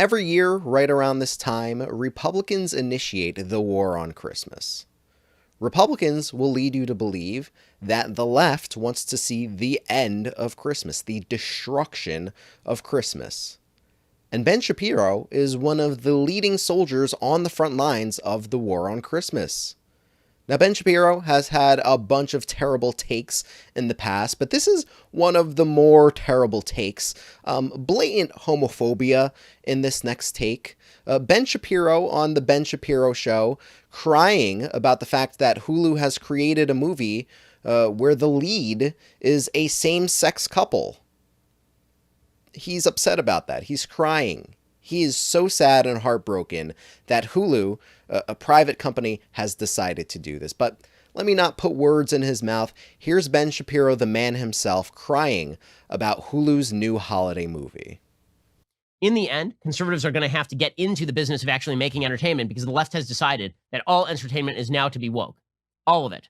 Every year, right around this time, Republicans initiate the war on Christmas. Republicans will lead you to believe that the left wants to see the end of Christmas, the destruction of Christmas. And Ben Shapiro is one of the leading soldiers on the front lines of the war on Christmas. Now, Ben Shapiro has had a bunch of terrible takes in the past, but this is one of the more terrible takes. Blatant homophobia in this next take. Ben Shapiro on The Ben Shapiro Show crying about the fact that Hulu has created a movie where the lead is a same-sex couple. He's upset about that. He's crying. He is so sad and heartbroken that Hulu, a private company, has decided to do this. But let me not put words in his mouth. Here's Ben Shapiro, the man himself, crying about Hulu's new holiday movie. In the end, conservatives are going to have to get into the business of actually making entertainment because the left has decided that all entertainment is now to be woke. All of it.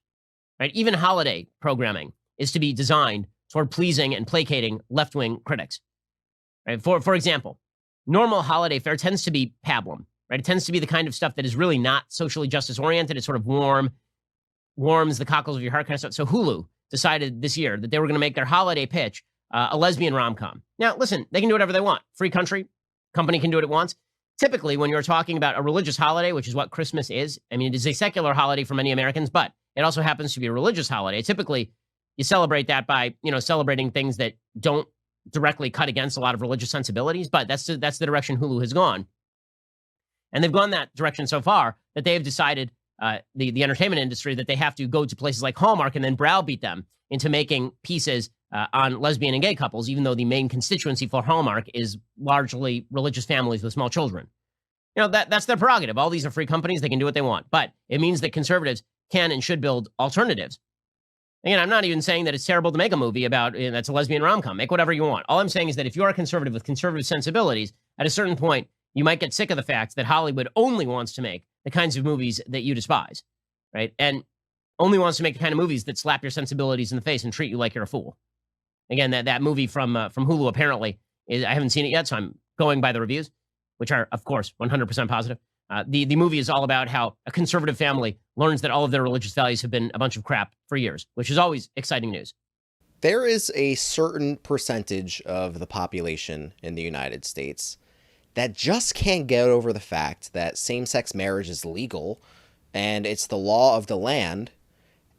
Right? Even holiday programming is to be designed toward pleasing and placating left-wing critics. Right? For example, normal holiday fare tends to be pablum, right? It tends to be the kind of stuff that is really not socially justice-oriented. It's sort of warms the cockles of your heart kind of stuff. So Hulu decided this year that they were going to make their holiday pitch a lesbian rom-com. Now, listen, they can do whatever they want. Free country, company can do what it wants. Typically, when you're talking about a religious holiday, which is what Christmas is, I mean, it is a secular holiday for many Americans, but it also happens to be a religious holiday. Typically, you celebrate that by, celebrating things that don't directly cut against a lot of religious sensibilities, but that's the direction Hulu has gone. And they've gone that direction so far that they have decided, the entertainment industry, that they have to go to places like Hallmark and then browbeat them into making pieces on lesbian and gay couples, even though the main constituency for Hallmark is largely religious families with small children. That's their prerogative. All these are free companies. They can do what they want. But it means that conservatives can and should build alternatives. Again, I'm not even saying that it's terrible to make a movie about that's a lesbian rom-com. Make whatever you want. All I'm saying is that if you are a conservative with conservative sensibilities, at a certain point, you might get sick of the fact that Hollywood only wants to make the kinds of movies that you despise, right? And only wants to make the kind of movies that slap your sensibilities in the face and treat you like you're a fool. Again, that movie from Hulu apparently is, I haven't seen it yet, so I'm going by the reviews, which are, of course, 100% positive. The movie is all about how a conservative family learns that all of their religious values have been a bunch of crap for years, which is always exciting news. There is a certain percentage of the population in the United States that just can't get over the fact that same-sex marriage is legal and it's the law of the land,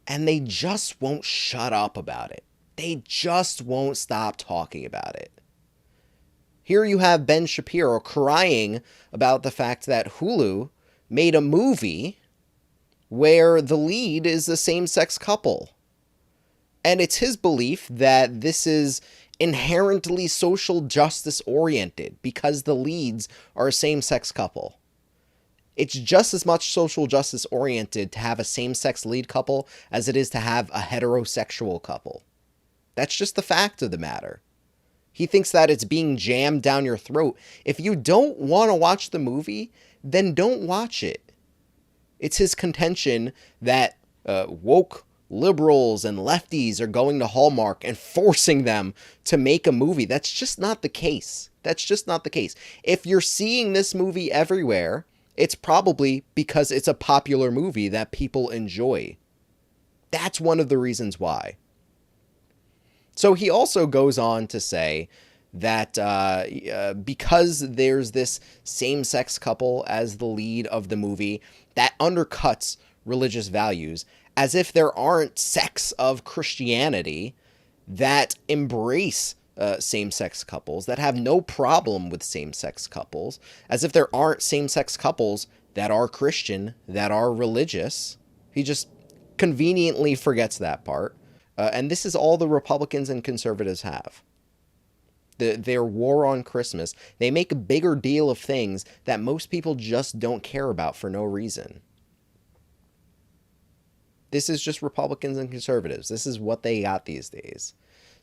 and they just won't shut up about it. They just won't stop talking about it. Here you have Ben Shapiro crying about the fact that Hulu made a movie where the lead is a same-sex couple. And it's his belief that this is inherently social justice oriented because the leads are a same-sex couple. It's just as much social justice oriented to have a same-sex lead couple as it is to have a heterosexual couple. That's just the fact of the matter. He thinks that it's being jammed down your throat. If you don't want to watch the movie, then don't watch it. It's his contention that woke liberals and lefties are going to Hallmark and forcing them to make a movie. That's just not the case. That's just not the case. If you're seeing this movie everywhere, it's probably because it's a popular movie that people enjoy. That's one of the reasons why. So he also goes on to say that because there's this same-sex couple as the lead of the movie, that undercuts religious values, as if there aren't sects of Christianity that embrace same-sex couples, that have no problem with same-sex couples, as if there aren't same-sex couples that are Christian, that are religious. He just conveniently forgets that part. And this is all the Republicans and conservatives have. Their war on Christmas. They make a bigger deal of things that most people just don't care about for no reason. This is just Republicans and conservatives. This is what they got these days.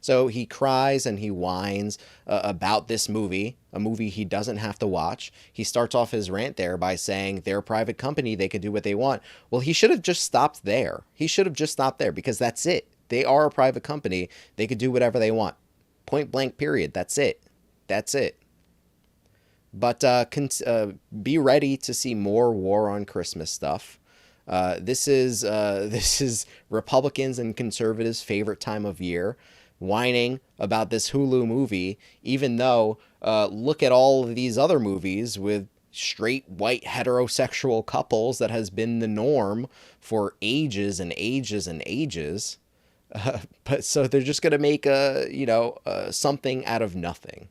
So he cries and he whines about this movie, a movie he doesn't have to watch. He starts off his rant there by saying they're a private company, they can do what they want. Well, he should have just stopped there. He should have just stopped there because that's it. They are a private company. They could do whatever they want. Point blank, period. That's it. That's it. But be ready to see more war on Christmas stuff. This is this is Republicans and conservatives' favorite time of year, whining about this Hulu movie, even though look at all of these other movies with straight white heterosexual couples that has been the norm for ages and ages and ages. But so they're just gonna make something out of nothing.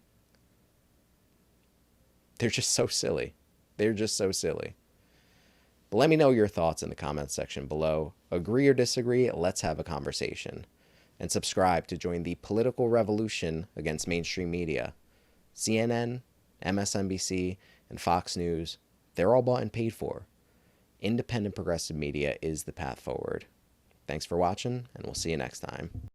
They're just so silly. They're just so silly. But let me know your thoughts in the comments section below. Agree or disagree? Let's have a conversation. And subscribe to join the political revolution against mainstream media. CNN, MSNBC, and Fox News, they're all bought and paid for. Independent progressive media is the path forward. Thanks for watching, and we'll see you next time.